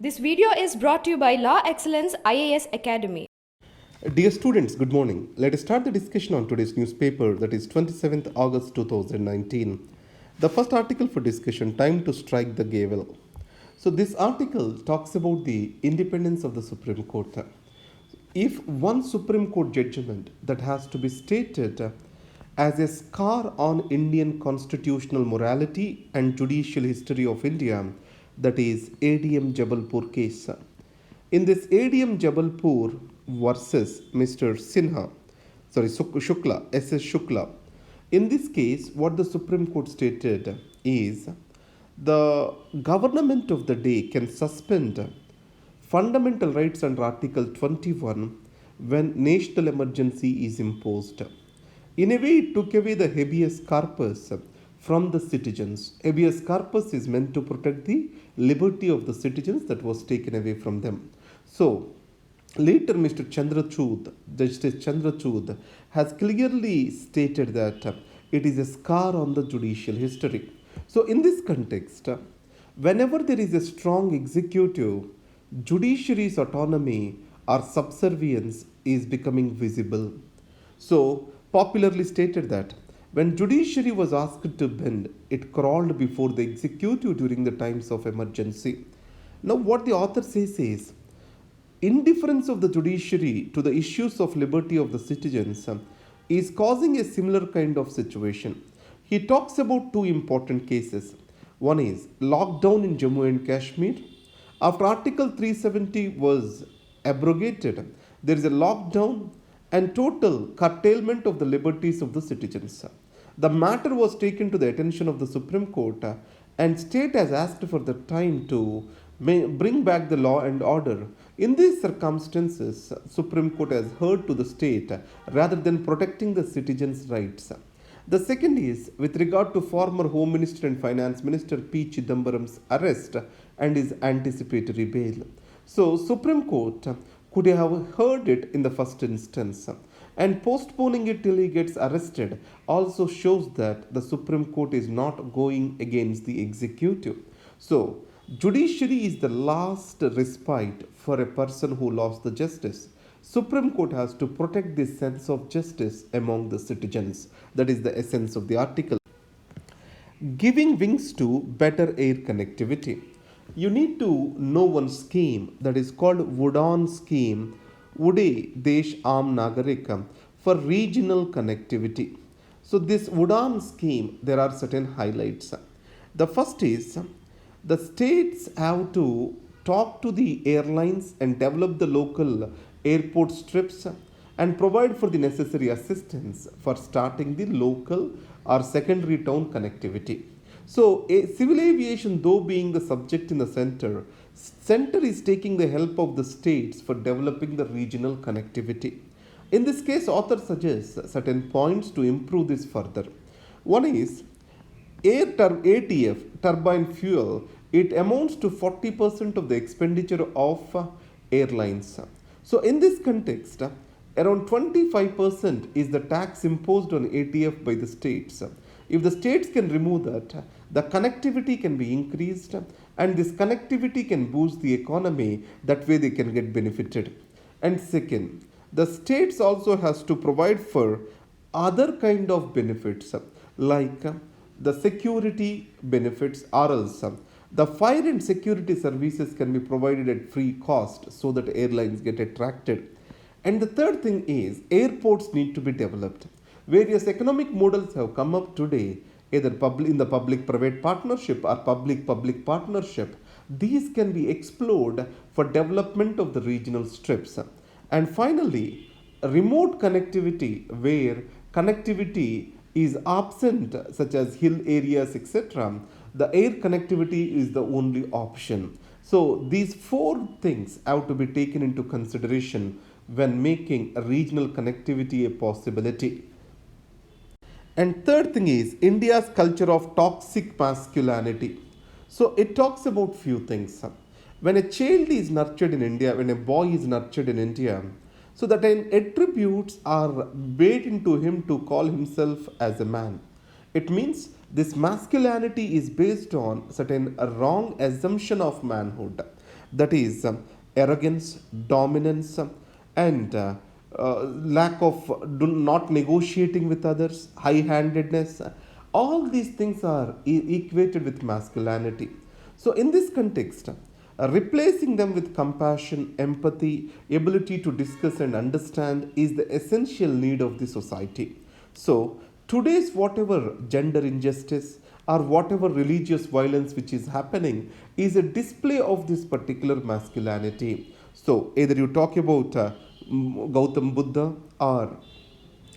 This video is brought to you by Law Excellence IAS Academy. Dear students, good morning. Let us start the discussion on today's newspaper, that is 27th August 2019. The first article for discussion, Time to Strike the Gavel. So this article talks about the independence of the Supreme Court. If one Supreme Court judgment that has to be stated as a scar on Indian constitutional morality and judicial history of India, that is ADM Jabalpur case. In this ADM Jabalpur versus Mr. Shukla, S.S. Shukla, in this case, what the Supreme Court stated is the government of the day can suspend fundamental rights under Article 21 when national emergency is imposed. In a way, it took away the habeas corpus from the citizens. Habeas corpus is meant to protect the liberty of the citizens that was taken away from them. So, later Mr. Justice Chandrachud, has clearly stated that it is a scar on the judicial history. So, in this context, whenever there is a strong executive, judiciary's autonomy or subservience is becoming visible. So, popularly stated that when judiciary was asked to bend, it crawled before the executive during the times of emergency. Now, what the author says is, indifference of the judiciary to the issues of liberty of the citizens is causing a similar kind of situation. He talks about two important cases. One is lockdown in Jammu and Kashmir. After Article 370 was abrogated, there is a lockdown and total curtailment of the liberties of the citizens. The matter was taken to the attention of the Supreme Court and state has asked for the time to bring back the law and order. In these circumstances, Supreme Court has heard to the state rather than protecting the citizens' rights. The second is with regard to former Home Minister and Finance Minister P. Chidambaram's arrest and his anticipatory bail. So, Supreme Court could have heard it in the first instance, and postponing it till he gets arrested also shows that the Supreme Court is not going against the executive. So, judiciary is the last respite for a person who lost the justice. Supreme Court has to protect the sense of justice among the citizens. That is the essence of the article. Giving wings to better air connectivity. You need to know one scheme that is called Udan scheme, Ude Desh Aam Nagarika, for regional connectivity. So this Udan scheme, there are certain highlights. The first is the states have to talk to the airlines and develop the local airport strips and provide for the necessary assistance for starting the local or secondary town connectivity. So, civil aviation, though being the subject in the center is taking the help of the states for developing the regional connectivity. In this case, author suggests certain points to improve this further. One is ATF, turbine fuel, it amounts to 40% of the expenditure of airlines. So, in this context, around 25% is the tax imposed on ATF by the states. If the states can remove that, the connectivity can be increased and this connectivity can boost the economy. That way they can get benefited. And second, the states also has to provide for other kind of benefits like the security benefits or else the fire and security services can be provided at free cost so that airlines get attracted. And the third thing is airports need to be developed. Various economic models have come up today, either in the public-private partnership or public-public partnership. These can be explored for development of the regional strips. And finally, remote connectivity where connectivity is absent, such as hill areas, etc. The air connectivity is the only option. So these four things have to be taken into consideration when making regional connectivity a possibility. And third thing is India's culture of toxic masculinity. So it talks about few things. When a child is nurtured in India, when a boy is nurtured in India, so that attributes are baked into him to call himself as a man. It means this masculinity is based on certain wrong assumption of manhood. that is arrogance, dominance, and lack of not negotiating with others, high-handedness. All these things are equated with masculinity. So, in this context, replacing them with compassion, empathy, ability to discuss and understand is the essential need of the society. So, today's whatever gender injustice or whatever religious violence which is happening is a display of this particular masculinity. So, either you talk about Gautam Buddha or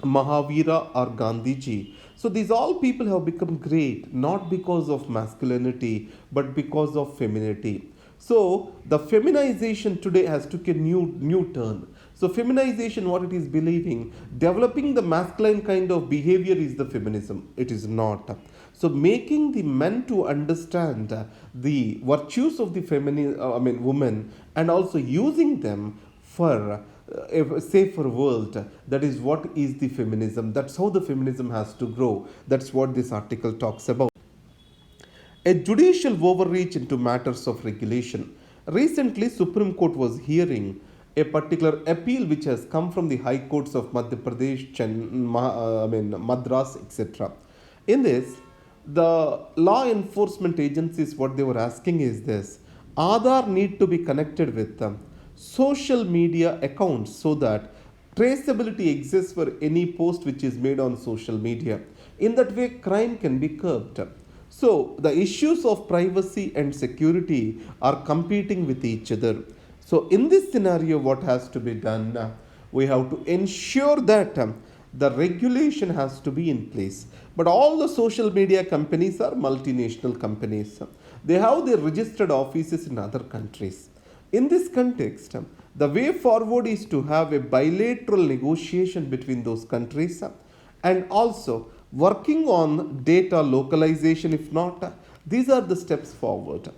Mahavira or Gandhiji. So these all people have become great not because of masculinity but because of femininity. So the feminization today has took a new turn. So feminization, what it is believing, developing the masculine kind of behavior is the feminism. It is not. So making the men to understand the virtues of the feminine, women, and also using them for a safer world. That is what is the feminism. That's how the feminism has to grow. That's what this article talks about. A judicial overreach into matters of regulation. Recently, Supreme Court was hearing a particular appeal which has come from the high courts of Madhya Pradesh, Madras, etc. In this, the law enforcement agencies, what they were asking is this: Aadhaar need to be connected with social media accounts so that traceability exists for any post which is made on social media. In that way, crime can be curbed. So, the issues of privacy and security are competing with each other. So, in this scenario, what has to be done? We have to ensure that the regulation has to be in place. But all the social media companies are multinational companies. They have their registered offices in other countries. In this context, the way forward is to have a bilateral negotiation between those countries and also working on data localization. If not, these are the steps forward.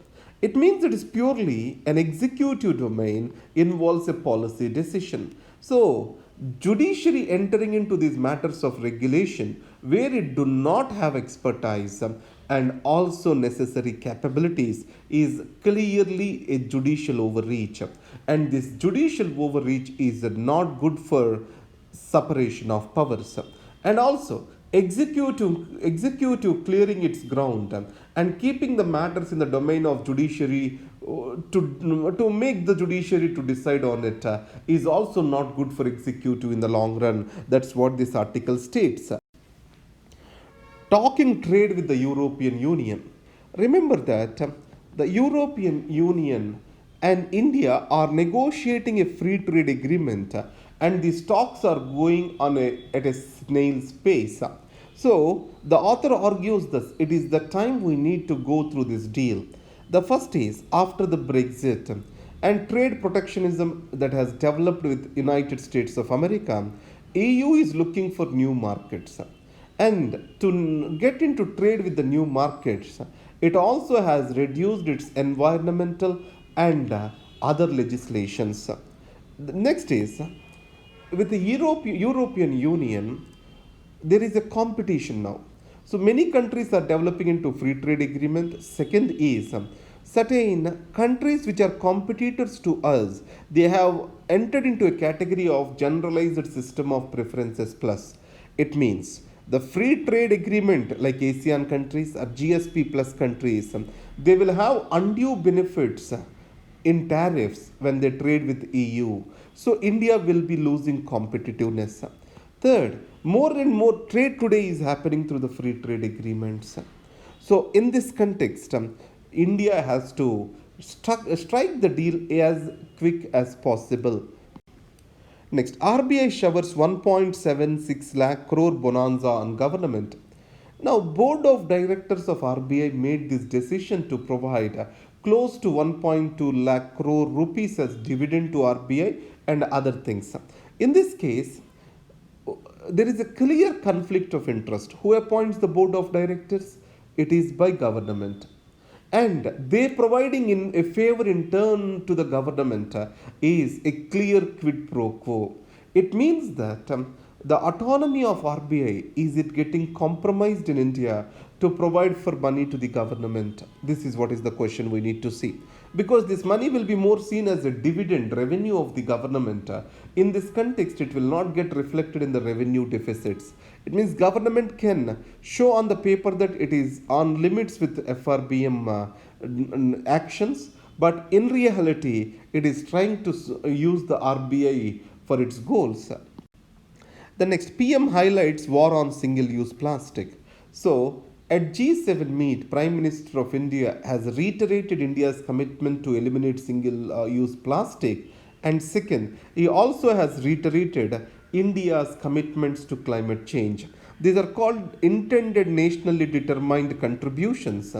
It means it is purely an executive domain, involves a policy decision. So, judiciary entering into these matters of regulation where it do not have expertise and also necessary capabilities is clearly a judicial overreach, and this judicial overreach is not good for separation of powers, and also executive clearing its ground and keeping the matters in the domain of judiciary to make the judiciary to decide on it is also not good for executive in the long run. That's what this article states. Talking trade with the European Union. Remember that the European Union and India are negotiating a free trade agreement, and these talks are going on at a snail's pace. So, the author argues that it is the time we need to go through this deal. The first is after the Brexit and trade protectionism that has developed with United States of America, EU is looking for new markets. And to get into trade with the new markets, it also has reduced its environmental and other legislations. The next is with the European Union, there is a competition now. So many countries are developing into free trade agreement. Second is certain countries which are competitors to us, they have entered into a category of generalized system of preferences plus. It means the free trade agreement like ASEAN countries or GSP plus countries, they will have undue benefits in tariffs when they trade with EU. So India will be losing competitiveness. Third, more and more trade today is happening through the free trade agreements. So in this context, India has to strike the deal as quick as possible. Next, RBI showers 1.76 lakh crore bonanza on government. Now, board of directors of RBI made this decision to provide close to 1.2 lakh crore rupees as dividend to RBI and other things. In this case, there is a clear conflict of interest. Who appoints the board of directors? It is by government. And they providing in a favor in turn to the government is a clear quid pro quo. It means that the autonomy of RBI is it getting compromised in India to provide for money to the government? This is what is the question we need to see. Because this money will be more seen as a dividend revenue of the government. In this context, it will not get reflected in the revenue deficits. It means government can show on the paper that it is on limits with FRBM actions, but in reality, it is trying to use the RBI for its goals. The next, PM highlights war on single-use plastic. So, at G7 meet, Prime Minister of India has reiterated India's commitment to eliminate single-use plastic. And second, he also has reiterated India's commitments to climate change. These are called intended nationally determined contributions,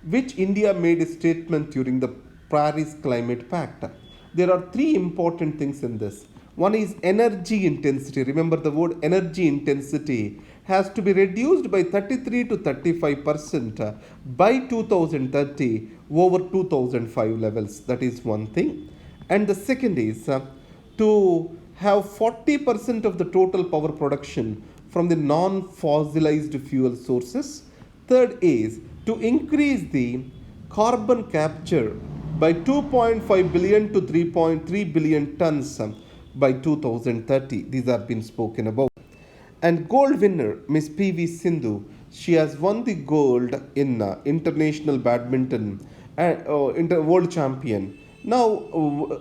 which India made a statement during the Paris Climate Pact. There are three important things in this. One is energy intensity. Remember, the word energy intensity has to be reduced by 33 to 35% by 2030 over 2005 levels. That is one thing. And the second is to have 40% of the total power production from the non-fossilized fuel sources. Third is to increase the carbon capture by 2.5 billion to 3.3 billion tons by 2030. These have been spoken about. And gold winner, Miss PV Sindhu, she has won the gold in international badminton, world champion. Now,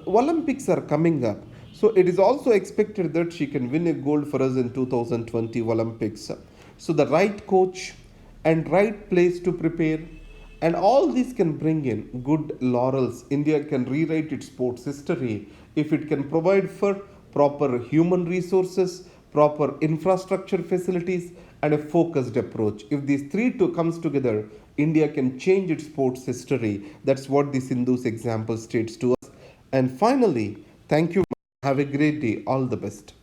Olympics are coming up. So it is also expected that she can win a gold for us in 2020 Olympics. So the right coach and right place to prepare, and all these can bring in good laurels. India can rewrite its sports history if it can provide for proper human resources, proper infrastructure facilities, and a focused approach. If these three two comes together, India can change its sports history. That's what the Sindhu's example states to us. And finally, thank you. Have a great day. All the best.